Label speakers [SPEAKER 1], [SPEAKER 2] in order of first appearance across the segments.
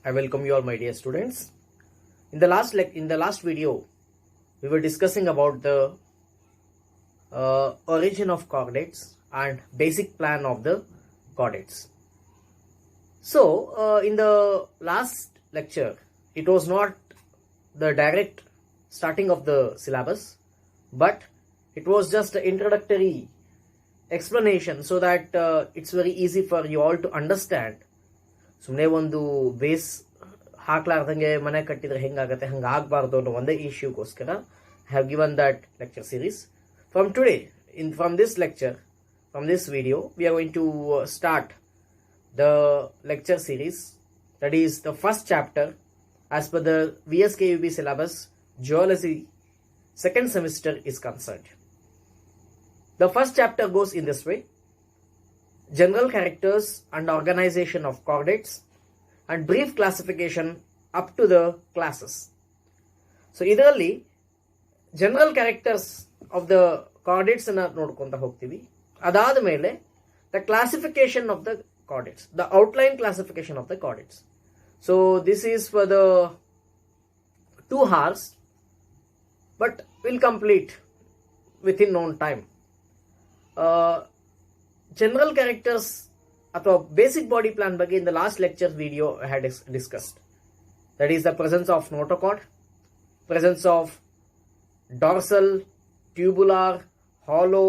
[SPEAKER 1] I welcome you all, my dear students. In the last video, we were discussing about the origin of chordates and basic plan of the chordates. So, in the last lecture, it was not the direct starting of the syllabus, but it was just an introductory explanation so that it's very easy for you all to understand. ಸುಮ್ಮನೆ ಒಂದು base ಹಾಕ್ಲಾರ್ದಂಗೆ ಮನೆ ಕಟ್ಟಿದ್ರೆ ಹೆಂಗಾಗತ್ತೆ, ಹಂಗಾಗಬಾರ್ದು ಅನ್ನೋ ಒಂದೇ ಇಶ್ಯೂಗೋಸ್ಕರ I have given that lecture series. From today, from this video, we are going to start the lecture series. That is the first chapter as per the VSKUB syllabus, Geology, second semester is concerned. The first chapter goes in this way: general characters and organization of chordates and brief classification up to the classes. So ಇದರಲ್ಲಿ general characters of the chordates ಅನ್ನ ನೋಡ್ಕೊಂತ ಹೋಗ್ತೀವಿ. ಅದಾದ ಮೇಲೆ the classification of the chordates, the outline classification of the chordates. So this is for the 2 hours, but will complete within known time. General characters ಅಥವಾ basic body plan ಬಗ್ಗೆ in the last lecture video I had discussed. That is the presence of notochord, presence of dorsal, tubular, hollow,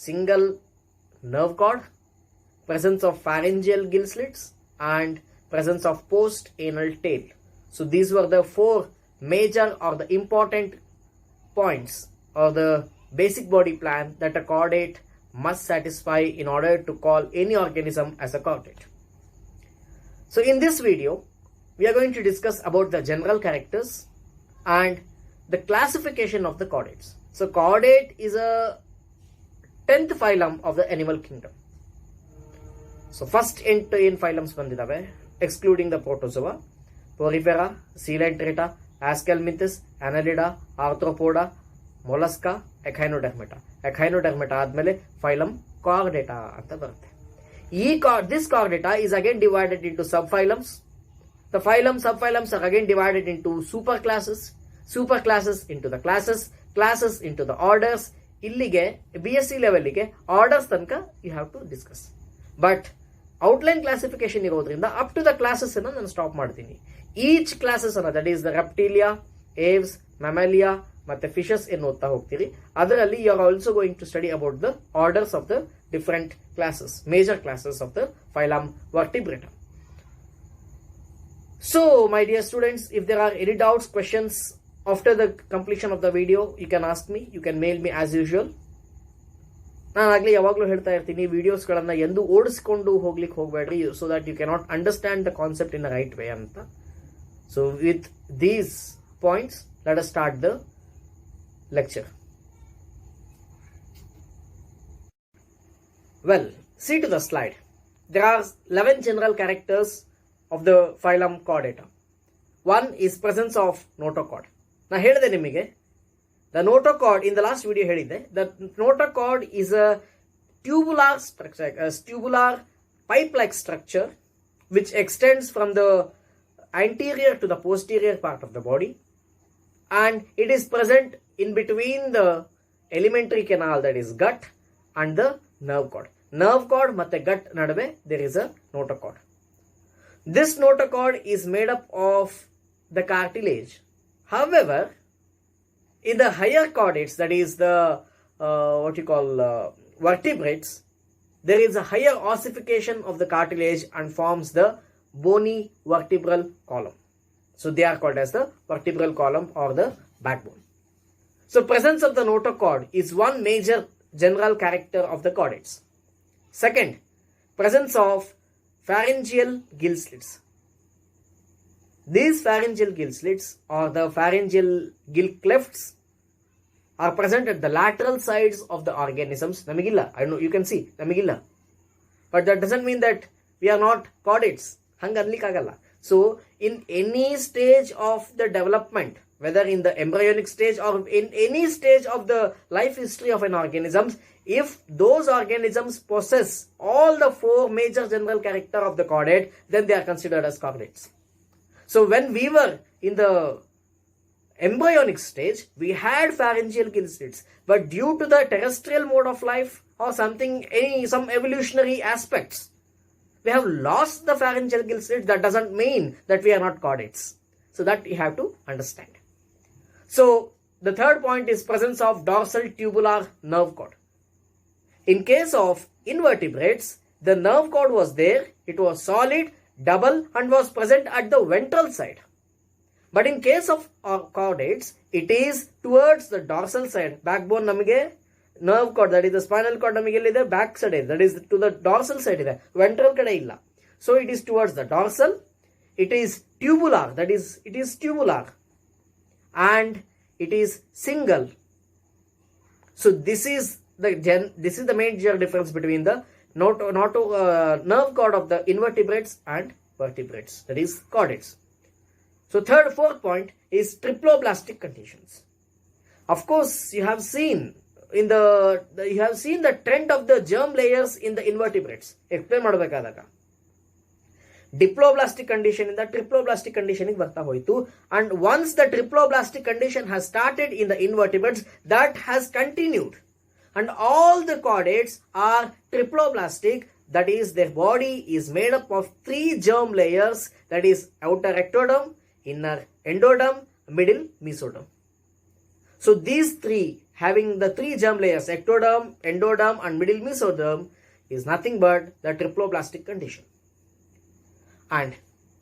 [SPEAKER 1] single nerve cord, presence of pharyngeal gill slits, and presence of post anal tail. So these were the 4 major or the important points or the basic body plan that a chordate must satisfy in order to call any organism as a chordate. So in this video, we are going to discuss about the general characters and the classification of the chordates. So chordate is a 10th phylum of the animal kingdom. So first 8 phylums bandidave, excluding the protozoa: Porifera, Coelenterata, Aschelminthes, Annelida, Arthropoda, Mollusca, Echinodermata. Echinodermata ಆದ್ಮೇಲೆ phylum Chordata ಅಂತ ಬರುತ್ತೆ. This Chordata is again divided into subphylums. The subphylums are again divided into superclasses into the classes into the orders. ಇಲ್ಲಿಗೆ BSc ಲೆವೆಲ್ಗೆ orders ತನಕ you have to discuss. But outline classification ಇರೋದ್ರಿಂದ up to the classes ಅನ್ನು ನಾನು stop ಮಾಡ್ತೀನಿ. Each classes ಅನ್ನ, that is the reptilia, aves, mammalia ಮತ್ತೆ fishes ಏನು ಓದ್ತಾ ಹೋಗ್ತೀರಿ. ಅದರಲ್ಲಿ you are also going to study about the orders of the different classes, major classes of the phylum vertebrata. So my dear students, if there are any doubts, questions after the completion of the video, you can ask me, you can mail me as usual. ನಾನು ಆಗಲೇ ಯಾವಾಗಲೂ ಹೇಳ್ತಾ ಇರ್ತೀನಿ, ವಿಡಿಯೋಸ್ಗಳನ್ನು ಎಂದು ಓಡಿಸ್ಕೊಂಡು ಹೋಗ್ಲಿಕ್ಕೆ ಹೋಗಬೇಡ್ರಿ, so that you cannot understand the concept in the right way ಅಂತ. So with these points let us start the lecture. Well, see to the slide. There are 11 general characters of the phylum Chordata. One is presence of notochord. Na ಹೇಳಿದೆ ನಿಮಗೆ, the notochord in the last video ಹೇಳಿದೆ, the notochord is a tubular structure, a tubular pipe-like structure which extends from the anterior to the posterior part of the body, and it is present in between the alimentary canal, that is gut, and the nerve cord. Nerve cord ಮತ್ತೆ gut ನಡುವೆ there is a notochord. This notochord is made up of the cartilage. However, in the higher chordates, that is the vertebrates, there is a higher ossification of the cartilage and forms the bony vertebral column. So they are called as the vertebral column or the backbone. So presence of the notochord is one major general character of the chordates. Second, presence of pharyngeal gill slits. These pharyngeal gill slits or the pharyngeal gill clefts are present at the lateral sides of the organisms. Namigilla, I know you can see namigilla, but that doesn't mean that we are not chordates. Hanga anlikagalla. So in any stage of the development, whether in the embryonic stage or in any stage of the life history of an organism, if those organisms possess all the 4 major general character of the chordate, then they are considered as chordates. So when we were in the embryonic stage, we had pharyngeal gill slits, but due to the terrestrial mode of life or something, some evolutionary aspects, we have lost the pharyngeal gill slits. That doesn't mean that we are not chordates. So that you have to understand. So the third point is presence of dorsal tubular nerve cord. In case of invertebrates, the nerve cord was there, it was solid, double, and was present at the ventral side. But in case of chordates, it is towards the dorsal side. Backbone namige nerve cord, that is the spinal cord namige illide back side, that is to the dorsal side ide, ventral kade illa. So it is towards the dorsal, it is tubular, that is it is tubular, and it is single. So this is the major difference between the nerve cord of the invertebrates and vertebrates, that is chordates. So fourth point is triploblastic conditions. Of course, you have seen the trend of the germ layers in the invertebrates. Explain madbekadaga. Diploblastic condition in the triploblastic condition barta hoitu, and once the triploblastic condition has started in the invertebrates, that has continued, and all the chordates are triploblastic, that is their body is made up of 3 germ layers, that is outer ectoderm, inner endoderm, middle mesoderm. So these 3, having the 3 germ layers, ectoderm, endoderm and middle mesoderm, is nothing but the triploblastic condition. And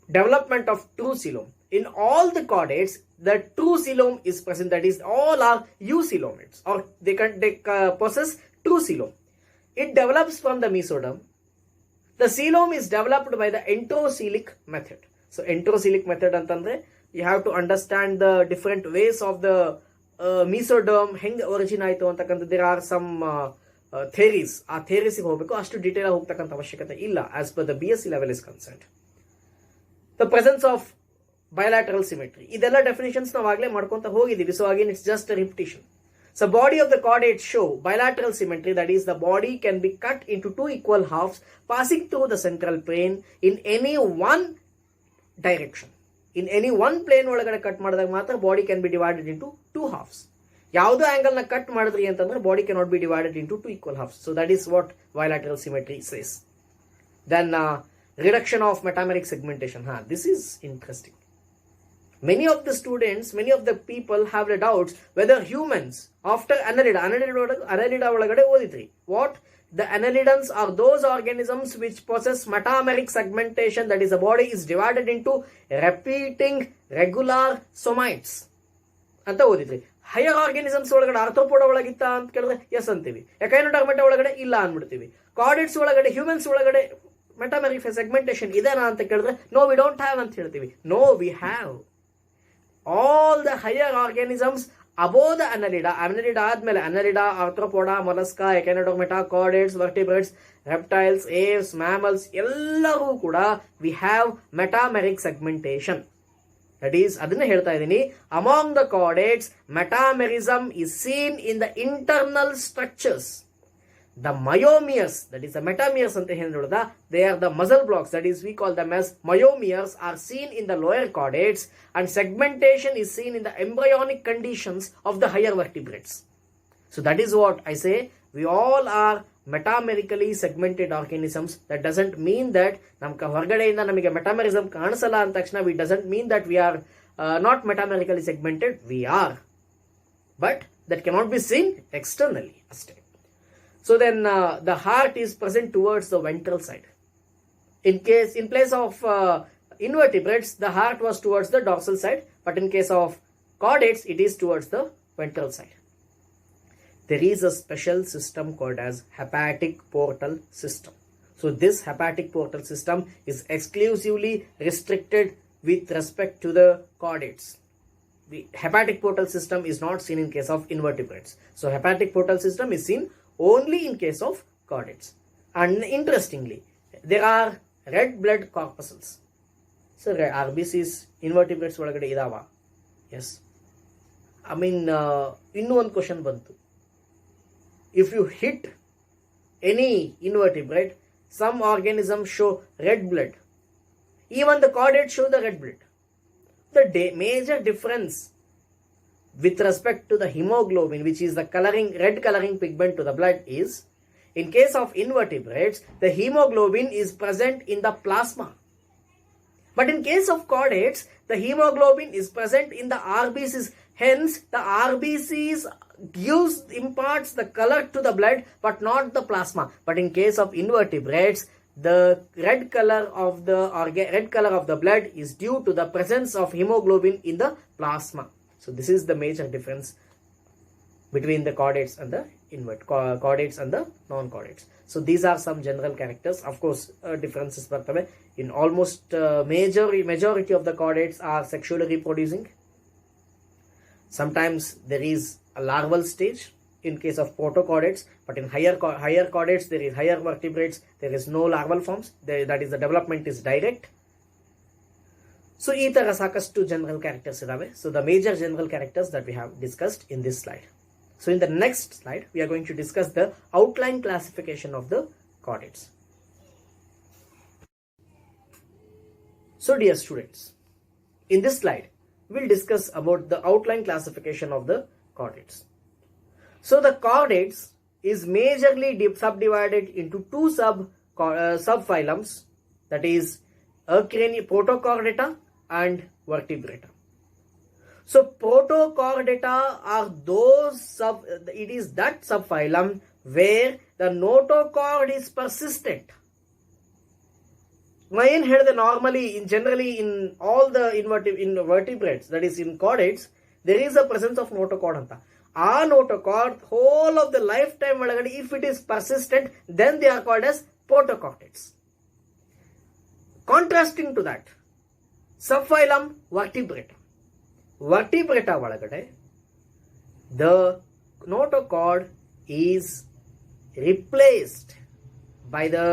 [SPEAKER 1] development of true coelom. In all the chordates, the true coelom is present, that is all are eucoelomates, or they possess true coelom. It develops from the mesoderm. The coelom is developed by the enterocoelic method. So enterocoelic method antandre, you have to understand the different ways of the mesoderm heng origin aitu antakanta. There are some theories. Aa theories ಗೆ ಹೋಗಬೇಕು, ಅಷ್ಟು detail ಆಗಿ ಹೋಗತಕ್ಕಂತ ಅವಶ್ಯಕತೆ ಇಲ್ಲ as per the BSc level is concerned. The presence of bilateral symmetry. ಇದೆಲ್ಲ definitions ನಾವು ಆಗಲೇ ಮಾಡ್ಕೊಂತ ಹೋಗಿದ್ದೀವಿ. So again it's just a repetition. So body of the chordates show bilateral symmetry, that is the body can be cut into 2 equal halves passing through the central plane in any one direction. In any one plane ಒಳಗಡೆ cut ಮಾಡಿದಾಗ ಮಾತ್ರ body can be divided into 2 halves. ಯಾವುದೋ angle ನ cut ಮಾಡಿದ್ರಿ ಅಂತಂದ್ರೆ body cannot be divided into 2 equal halves. So that is what bilateral symmetry says. Then reduction of metameric segmentation. This is interesting. Many of the students, many of the people have the doubts whether humans after annelida ಒಳಗಡೆ ಓದಿದ್ರಿ. What? The annelidans are those organisms which possess metameric segmentation, that is the body is divided into repeating regular somites ಅಂತ ಓದಿದ್ರಿ. Higher organisms ಒಳಗಡೆ Arthropoda ಒಳಗಿತ್ತ ಅಂತ ಕೇಳಿದ್ರೆ S ಅಂತೀವಿ, ಎಕೈನೋಡರ್ಮೆಟಾ ಒಳಗಡೆ ಇಲ್ಲ ಅಂದ್ಬಿಡ್ತೀವಿ. Chordates ಒಳಗಡೆ, humans ಒಳಗಡೆ ಮೆಟಾಮೆರಿಕ್ ಸೆಗ್ಮೆಂಟೇಷನ್ ಇದೆನಾ ಅಂತ ಕೇಳಿದ್ರೆ ನೋ ವಿ ಡೋಂಟ್ ಹ್ಯಾವ್ ಅಂತ ಹೇಳ್ತೀವಿ. No, we have. All the higher organisms above the annelida ಆದ್ಮೇಲೆ annelida, arthropoda, mollusca, echinodermata, chordates, vertebrates, reptiles, aves, mammals ಎಲ್ಲರೂ ಕೂಡ we have metameric segmentation. That is, ಅದನ್ನ ಹೇಳ್ತಾ ಇದ್ದೀನಿ, among the chordates metamerism is seen in the internal structures. The myomeres, that is the metameres ಅಂತ ಹೇಳಿದ, they are the muscle blocks, that is we call them as myomeres, are seen in the lower chordates, and segmentation is seen in the embryonic conditions of the higher vertebrates. So that is what I say, we all are metamerically segmented organisms. That doesn't mean that ನಮ್ಗೆ ಹೊರಗಡೆಯಿಂದ ನಮಗೆ metamerism ಕಾಣಿಸಲ್ಲ ಅಂತ ತಕ್ಷಣ we doesn't mean that we are not metamerically segmented. We are, but that cannot be seen externally ಅಷ್ಟೇ. So then the heart is present towards the ventral side. In place of invertebrates, the heart was towards the dorsal side, but in case of chordates, it is towards the ventral side. There is a special system called as hepatic portal system. So this hepatic portal system is exclusively restricted with respect to the chordates. The hepatic portal system is not seen in case of invertebrates. So hepatic portal system is seen only in case of chordates. And interestingly, there are red blood corpuscles. So RBCs invertebrates ಒಳಗಡೆ ಇದಾವ? Yes. I mean, ಇನ್ನೂ ಒಂದು question ಬಂತು. If you hit any invertebrate, some organisms show red blood. Even the chordates show the red blood. the major difference with respect to the hemoglobin, which is the red coloring pigment to the blood, is in case of invertebrates, the hemoglobin is present in the plasma. But in case of chordates, the hemoglobin is present in the RBCs. Hence, the RBCs imparts the color to the blood, but not the plasma. But in case of invertebrates, the red color of the blood is due to the presence of hemoglobin in the plasma. So this is the major difference between the chordates and the chordates and the non-chordates. So these are some general characters. Of course, differences bರ್ತವೆ. In almost majority of the chordates are sexually reproducing. Sometimes there is a larval stage in case of protochordates, but in higher chordates, there is higher vertebrates, there is no larval forms. That is, the development is direct. So ಈ ತರ ಸಾಕಷ್ಟು general characters ಇದಾವೆ. So the major general characters that we have discussed in this slide. So in the next slide, we are going to discuss the outline classification of the chordates. So dear students, in this slide, we'll discuss about the outline classification of the chordates. So the chordates is majorly subdivided into two subphylums, that is Protochordata and Vertebrata. So Protochordata are it is that subphylum where the notochord is persistent. Normally, generally in all the vertebrates, that is in chordates, there is a presence of notochord anta. Our notochord, whole of the lifetime, if it is persistent, then they are called as protochordates. Contrasting to that, subphylum Vertebrata. Vertebrata ಒಳಗಡೆ, the notochord is replaced by the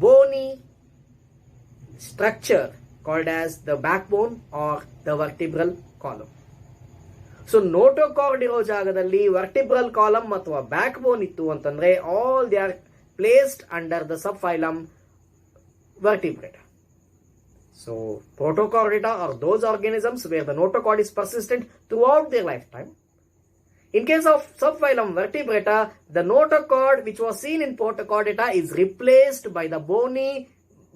[SPEAKER 1] bony structure called as the backbone or the vertebral column. So notochord ಇರೋ ಜಾಗದಲ್ಲಿ vertebral column ಅಥವಾ backbone ಇತ್ತು ಅಂತಂದ್ರೆ, all they are placed under the subphylum Vertebrata. So Protochordata are those organisms where the notochord is persistent throughout their lifetime. In case of subphylum Vertebrata, the notochord which was seen in Protochordata is replaced by the bony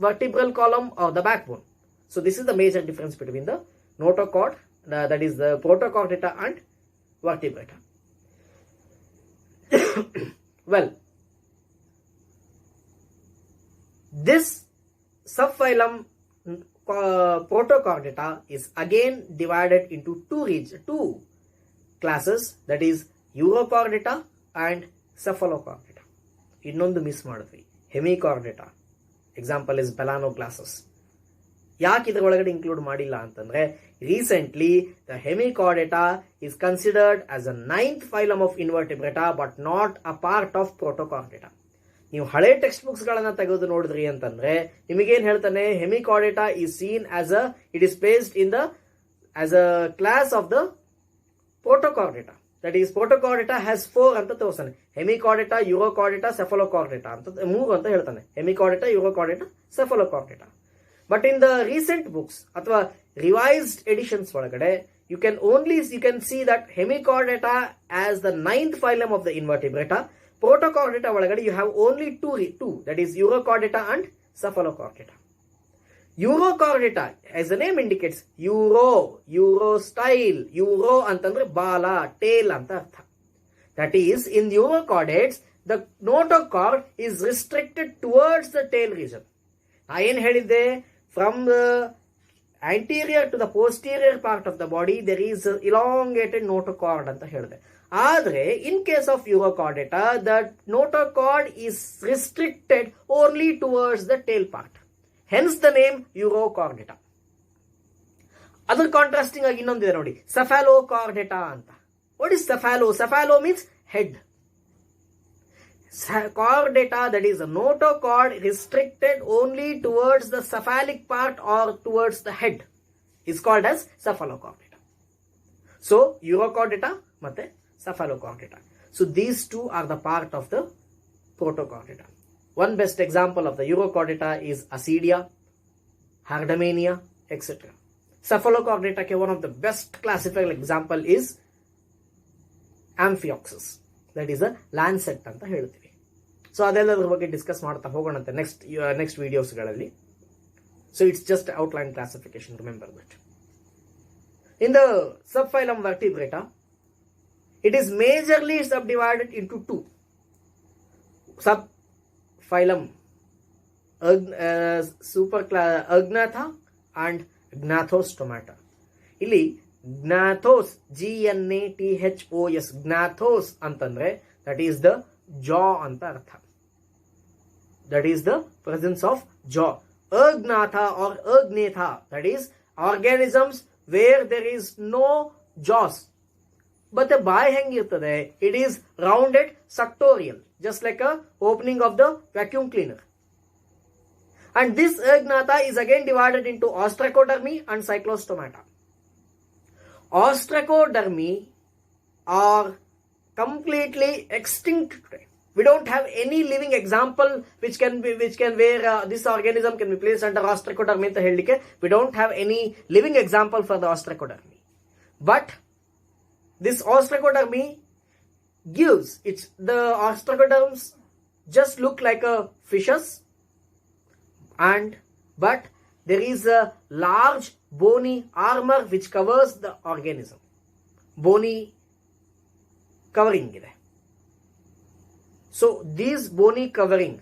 [SPEAKER 1] vertebral column or the backbone. So this is the major difference between the notochord, that is the Protochordata and Vertebrata. Well, this subphylum Protochordata is again divided into two classes, that is Urochordata and Cephalochordata. ಇನ್ನೊಂದು miss ಮಾಡಿದ್ವಿ, Hemichordata. Example is Balanoglossus. ಯಾಕೆ ಇದರ ಒಳಗಡೆ include ಮಾಡಿಲ್ಲ ಅಂತಂದ್ರೆ, recently the Hemichordata is considered as a 9th phylum of invertebrata but not a part of Protochordata. ನೀವು ಹಳೆ text books ಗಳನ್ನ ತೆಗೆದು ನೋಡಿದ್ರಿ ಅಂತಂದ್ರೆ ನಿಮಗೇನ್ ಹೇಳ್ತಾನೆ, Hemichordata is seen as it is placed in as a class of the Protochordata. That is, Protochordata has 4 ಅಂತ ತೋರಿಸ್ತಾನೆ. Hemichordata, Urochordata, Cephalochordata ಅಂತ 3 ಅಂತ ಹೇಳ್ತಾನೆ. Hemichordata, Urochordata, Cephalochordata. But in the recent books ಅಥವಾ revised editions ಒಳಗಡೆ, you can see that Hemichordata as the 9th phylum of the invertebrata. Protochordata ಒಳಗಡೆ you have only two, that is Urochordata and Cephalochordata. Urochordata, as the name indicates, euro style, euro ಅಂತಂದ್ರೆ ಬಾಲ, tail ಅಂತ ಅರ್ಥ. That is, in Urochordates, the notochord is restricted towards the tail region. ನಾ ಏನ್ ಹೇಳಿದ್ದೆ, from the anterior to the posterior part of the body there is elongated notochord ಅಂತ ಹೇಳಿದೆ. ಆದರೆ in case of Urochordata, the notochord is restricted only towards the tail part. Hence the name Urochordata. ಅದರ contrasting ಆಗಿ ಇನ್ನೊಂದಿದೆ ನೋಡಿ, Cephalochordata ಅಂತ. What is cephalo? Cephalo means head. Chordata, that is a notochord restricted only towards the cephalic part or towards the head, is called as Cephalochordata. So Urochordata ಮತ್ತೆ Cephalochordata. So these two are the part of the Protochordata. One best example of the Urochordata is Ascidia, Hardamania, etc. cephalochordata one of the best classifiable example is Amphioxus, that is a lancet anta ಹೇಳ್ತೀವಿ. So ಅದೆಲ್ಲದರ ಬಗ್ಗೆ discuss ಮಾಡ್ತಾ ಹೋಗೋಣಂತೆ next ವಿಡಿಯೋಸ್ಗಳಲ್ಲಿ. So it's just outline classification, remember that. In the subphylum Vertebrata, it is majorly subdivided into two subphylum, Agnatha and Gnathostomata. ಇಲ್ಲಿ ಜ್ಞಾಥೋಸ್, GNATHOS, ಜ್ಞಾಥೋಸ್ ಅಂತಂದ್ರೆ that is the jaw ಅಂತ ಅರ್ಥ. That is the presence of jaw. Agnatha or Agnatha, that is organisms where there is no jaws. But the ಬಾಯಿ ಹೆಂಗಿರ್ತದೆ, it is rounded suctorial, just like a opening of the vacuum cleaner. And this agnatha is again divided into ostracodermy and cyclostomata. Ostracodermy are completely extinct today. We don't have any living example which can where this organism can be placed under ostracodermy anta helike. We don't have any living example for the ostracodermy. But this ostracodermy gives the ostracoderms just look like a fishes, but there is a large bony armor which covers the organism. Bony covering ide. So this bony covering,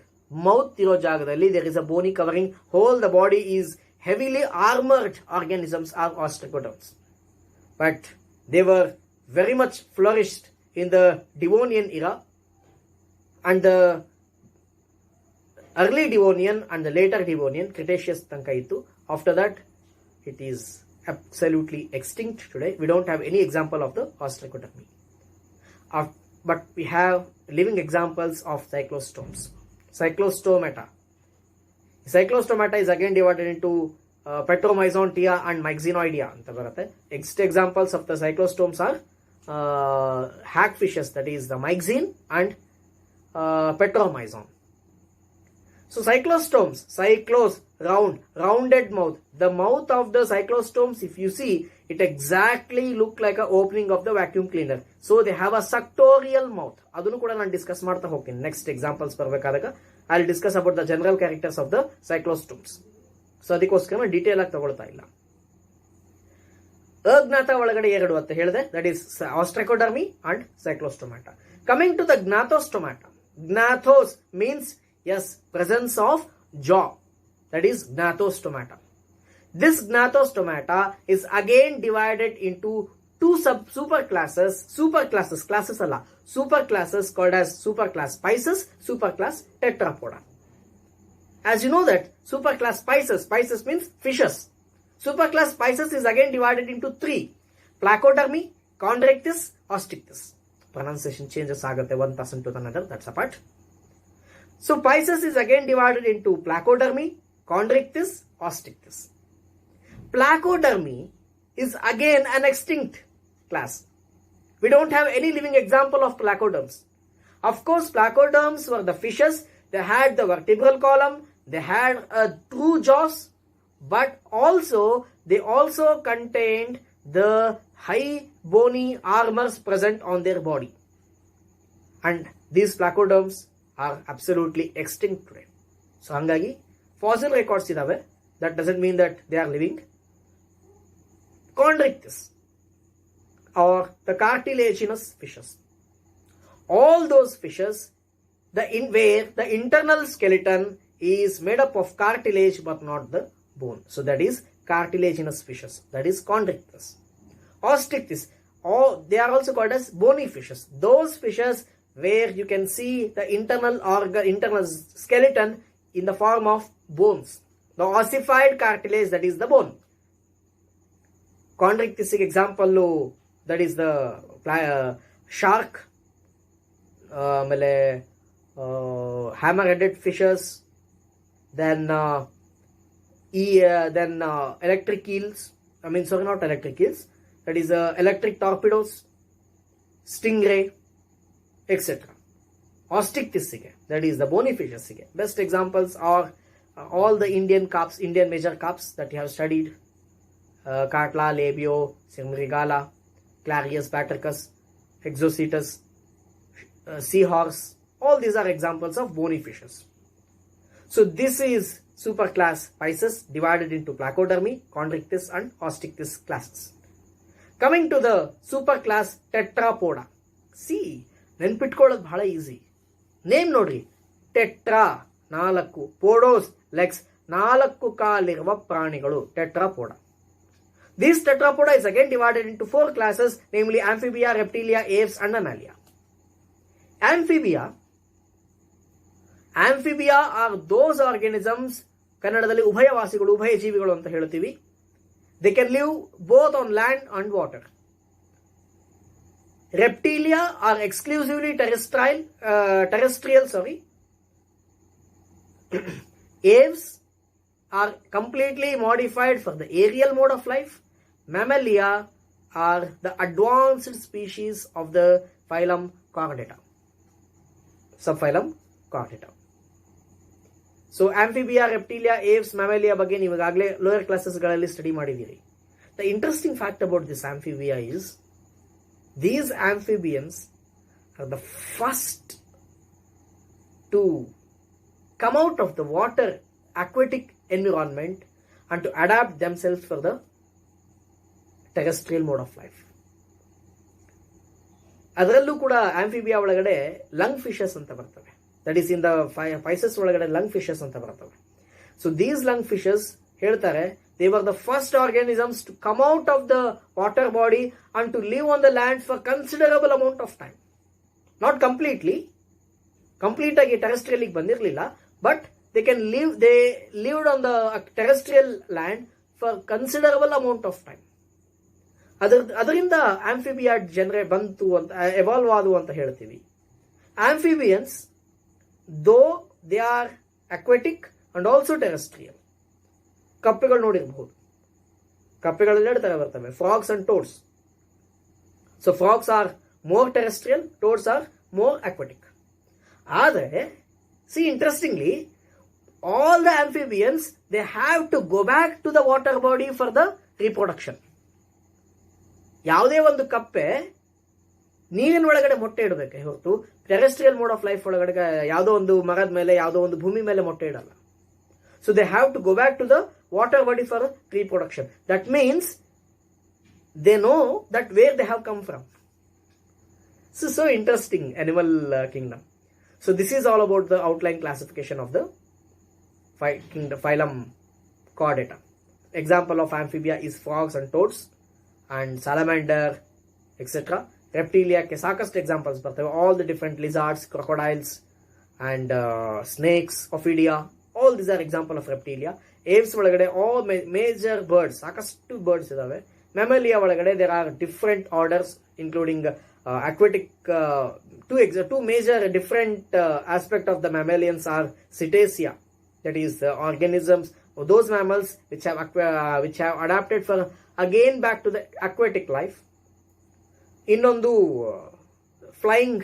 [SPEAKER 1] mouth iro jagadalli there is a bony covering, whole the body is heavily armored organisms are ostracoderms. But they were very much flourished in the Devonian era and the early Devonian and the later Devonian, Cretaceous tanka ittu. After that it is absolutely extinct today. We don't have any example of the ostracodermy. But we have living examples of cyclostomes. Cyclostomata. Cyclostomata is again divided into Petromyzontia and Myxinoidea anta barutte. Next examples of the cyclostomes are hackfishes, that is the myxine and Petromyzon. So cyclostomes, cyclos, rounded mouth. The mouth of the cyclostomes, if you see, it exactly look like a opening of the vacuum cleaner. So they have a suctorial mouth. Adunu kuda ನಾನು discuss ಮಾಡ್ತಾ ಹೋಗ್ತೀನಿ. Next examples ಬರಬೇಕಾದಾಗ I will discuss about the general characters of the cyclostomes. So ಅದಕ್ಕೋಸ್ಕರ detail ಆಗಿ ತಗೊಳ್ತಾ ಇಲ್ಲ. Agnatha ಒಳಗಡೆ ಎರಡು ಅಂತ ಹೇಳಿದೆ, that is Ostracodermi and Cyclostomata. Coming to the Gnathostomata. Gnathos means presence of jaw, that is Gnathostomata. This Gnathostomata is again divided into two superclasses called as superclass Pisces, superclass Tetrapoda. As you know that superclass Pisces means fishes. Superclass Pisces is again divided into three: Placodermy, Chondrichthyes, Ostichthyes. Pronunciation changes agate one person to another, that's apart. So Pisces is again divided into Placodermy, Chondrichthyes, Ostichthyes. Placodermy is again an extinct class. We don't have any living example of placoderms. Of course, placoderms were the fishes. They had the vertebral column. They had two jaws, but they also contained the high bony armors present on their body. And these placoderms are absolutely extinct today. So hangagi fossil records idave, that doesn't mean that they are living. Chondrichthyes or the cartilaginous fishes, all those fishes where the internal skeleton is made up of cartilage but not the bone, so that is cartilaginous fishes, that is Chondrichthyes. Ostichthyes, they are also called as bony fishes, those fishes where you can see the internal skeleton in the form of bones, the ossified cartilage, that is the bone. Chondrichthyes example, that is the shark, hammer-headed fishes, then electric eels, not electric eels, that is electric torpedoes, stingray, etc. Ostichthyes, that is the bony fishes. Best examples are all the Indian major carps that you have studied, Catla, Labio, Cimrigala, Clarius Patricus, Exocetus, Seahorse. All these are examples of bony fishes. So this is superclass Pisces divided into Placodermi, Chondrichthyes and Osteichthyes classes. Coming to the superclass Tetrapoda. See, ನೆನ್ಪಿಟ್ಕೊಳ್ಳೋದು ಬಹಳ easy. Name ನೋಡ್ರಿ, tetra 4, ಪೋಡೋಸ್ legs 4 ಕಾಲಿರುವ ಪ್ರಾಣಿಗಳು, ಟೆಟ್ರಾಪೋಡ. This tetrapoda is again divided into 4 classes, namely Amphibia, Reptilia, Aves and Mammalia. Amphibia are those organisms, ಕನ್ನಡದಲ್ಲಿ ಉಭಯವಾಸಿಗಳು, ಉಭಯಜೀವಿಗಳು ಅಂತ ಹೇಳ್ತೀವಿ. They can live both on land and water. Reptilia are exclusively terrestrial. Aves are completely modified for the aerial mode of life. Mammalia are the advanced species of the phylum Chordata, subphylum Chordata. So Amphibia, Reptilia, Aves, Mammalia ಬಗ್ಗೆ ನೀವು ಈಗಾಗಲೇ lower ಕ್ಲಾಸಸ್ಗಳಲ್ಲಿ study ಮಾಡಿದ್ದೀರಿ. The interesting fact about this Amphibia is these amphibians are the first to come out of the water aquatic environment and to adapt themselves for the terrestrial mode of life. ಅದರಲ್ಲೂ ಕೂಡ Amphibia ಒಳಗಡೆ lung fishes ಅಂತ ಬರ್ತವೆ. That is in the ಫೈಸಸ್ ಒಳಗಡೆ lung fishes ಅಂತ ಬರ್ತವೆ. So these lung fishes ಹೇಳ್ತಾರೆ they were the first organisms to come out of the water body and to live on the land for considerable amount of time. Not completely ಆಗಿ terrestrial ಗೆ ಬಂದಿರಲಿಲ್ಲ, but they lived on the terrestrial land for considerable amount of time. ಅದರಿಂದ Amphibia ಜನರೇ ಬಂತು ಅಂತ, evolve ಆದವು ಅಂತ ಹೇಳ್ತೀವಿ. Amphibians though they are aquatic and also terrestrial. ಕಪ್ಪೆಗಳು ನೋಡಿರಬಹುದು, ಕಪ್ಪೆಗಳಲ್ಲಿ 2 ತರ ಬರ್ತವೆ, frogs and toads. So frogs are more terrestrial, toads are more aquatic. ಆದರೆ see interestingly, all the amphibians, they have to go back to the water body for the reproduction. ಯಾವುದೇ ಒಂದು ಕಪ್ಪೆ ನೀರಿನ ಒಳಗಡೆ ಮೊಟ್ಟೆ ಇಡಬೇಕೆ ಹೊರತು ಟೆರೆಸ್ಟ್ರಿಯಲ್ ಮೋಡ್ ಆಫ್ ಲೈಫ್ ಒಳಗಡೆ ಯಾವುದೋ ಒಂದು ಮರದ ಮೇಲೆ, ಯಾವುದೋ ಒಂದು ಭೂಮಿ ಮೇಲೆ ಮೊಟ್ಟೆ ಇಡಲ್ಲ. So they have to go back to the water body for reproduction. That means they know that where they have come from. So interesting animal kingdom. So this is all about the outline classification of the phylum Chordata. Example of amphibia is frogs and toads and salamander, etc. Reptilia ke ಸಾಕಷ್ಟು examples ಬರ್ತವೆ. All the different lizards, crocodiles and snakes, ophidia, all these are example of reptilia. Aves ಒಳಗಡೆ all major birds, ಸಾಕಷ್ಟು birds ಇದಾವೆ. Mammalia ಒಳಗಡೆ there are different orders including aquatic. Two major different aspect of the mammalians are Cetacea, that is organisms, those mammals which have adapted for again back to the aquatic life. Innondu flying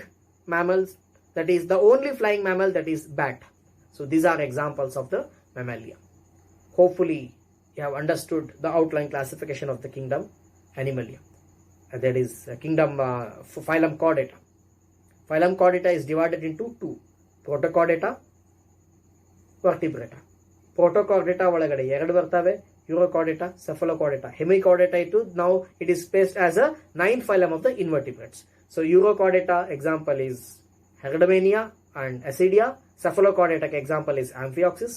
[SPEAKER 1] mammals, that is the only flying mammal, that is bat. So these are examples of the mammalia. Hopefully you have understood the outline classification of the kingdom Animalia. That is kingdom phylum Chordata. Phylum Chordata is divided into 2: Protochordata, Vertebrata. Protochordata ಒಳಗಡೆ 2 ಬರ್ತವೆ: Urochordata, Cephalochordata. Hemichordata now it is placed as a 9th phylum of the invertebrates. So Urochordata example is Herodamania and Ascidia. Cephalochordata example is Amphioxus.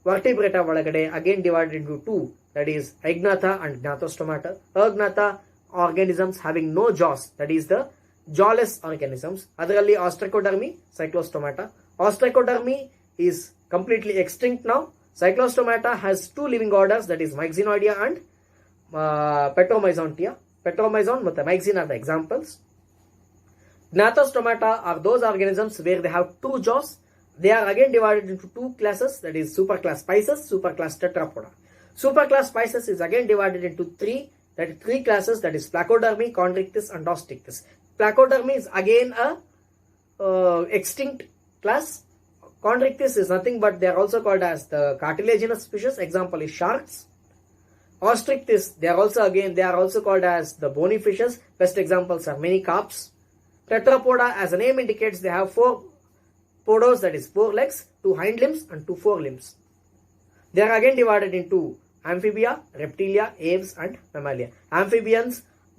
[SPEAKER 1] Vertebrata ಒಳಗಡೆ again divided into 2, that is Agnatha and Gnathostomata. Agnatha organisms having no jaws, that is the jawless organisms. ಅದರಲ್ಲಿ Ostracodermi, Cyclostomata. Ostracodermi is completely extinct now. Cyclostomata has 2 living orders, that is Myxinoidea and Petromyzontia. Petromyzon ಮತ್ತು Myxine are the examples. Gnathostomata are those organisms where they have 2 jaws. They are again divided into 2 classes, that is superclass Pisces, superclass Tetrapoda. Superclass Pisces is again divided into 3 classes, that is Placodermi, Chondrichthyes and Osteichthyes. Placodermi is again a extinct class. Chondrichthyes is nothing but they are also called as the cartilaginous fishes. Example is sharks. Ostrichthys, they are also called as the bony fishes. Best examples are many carps. Tetrapoda, as the name indicates, they have 4 podos, that is 4 legs, 2 hind limbs and 2 forelimbs. They are again divided into amphibia, reptilia, aves and mammalia. Amphibians,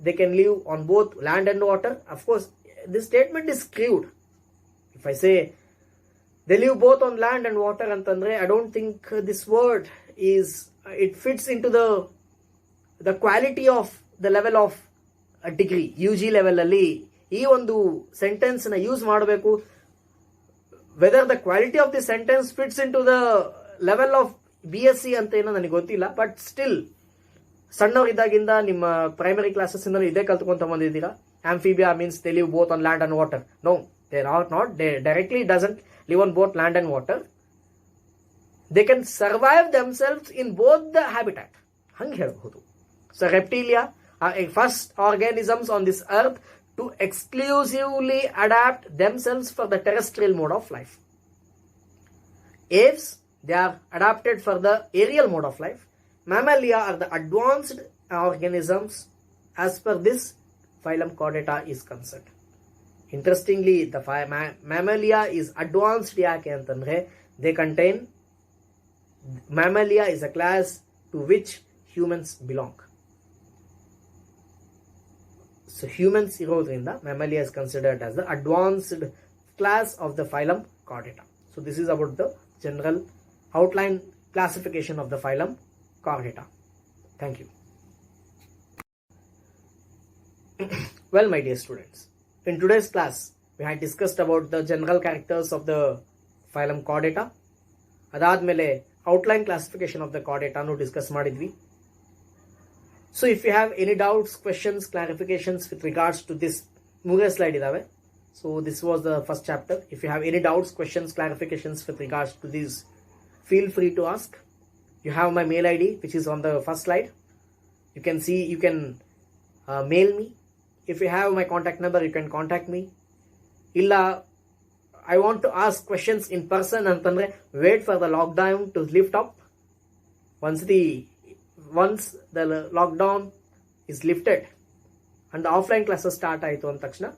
[SPEAKER 1] they can live on both land and water. Of course, this statement is skewed. If I say they live both on land and water antandre, I don't think this word is, it fits into the quality of the level of a degree. UG level alli ಈ ಒಂದು sentence ನ use ಮಾಡಬೇಕು. Whether the quality of the sentence fits in to the level of BSc ಅಂತ ಏನೋ ನನಗೆ ಗೊತ್ತಿಲ್ಲ. But still ಸಣ್ಣವರಿದ್ದಾಗಿಂದ ನಿಮ್ಮ primary classes ಇಂದ ಇದೇ ಕಲ್ತ್ಕೊಂತ ಬಂದಿದ್ದೀರಾ. Amphibia means they live both on land and water. No, they are not. They directly doesn't live on both land and water. They can survive themselves in both the habitat. ಹಂಗೆ ಹೇಳಬಹುದು. So reptilia are first organisms on this earth to exclusively adapt themselves for the terrestrial mode of life. Aves, they are adapted for the aerial mode of life. Mammalia are the advanced organisms as per this phylum Chordata is concerned. Interestingly, the mammalia is advanced yake antandre they contain, mammalia is a class to which humans belong. So humans irodrinda mammalia is considered as the advanced class of the phylum Chordata. So this is about the general outline classification of the phylum Chordata. Thank you. Well, my dear students, in today's class we had discussed about the general characters of the phylum Chordata. Adadmele outline classification of the Chordata nu discuss madidvi. So if you have any doubts, questions, clarifications with regards to this, ಮೂರೇ slide idave. So this was the first chapter. If you have any doubts, questions, clarifications with regards to this, feel free to ask. You have my mail ID which is on the first slide. You can see, you can mail me. If you have my contact number, you can contact me. Illa, I want to ask questions in person antandre, wait for the lockdown to lift up. Once the lockdown is lifted and the offline classes start aitu and takshana,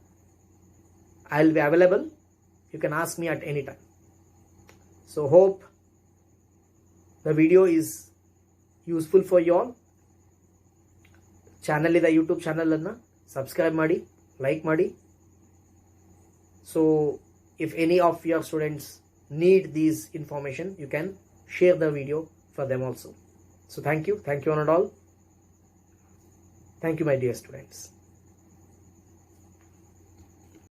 [SPEAKER 1] I will be available. You can ask me at any time. So hope the video is useful for you all. Channel ida YouTube channel anna subscribe ಮಾಡಿ, like ಮಾಡಿ. So if any of your students need these information, you can share the video for them also. So thank you one and all. Thank you, my dear students.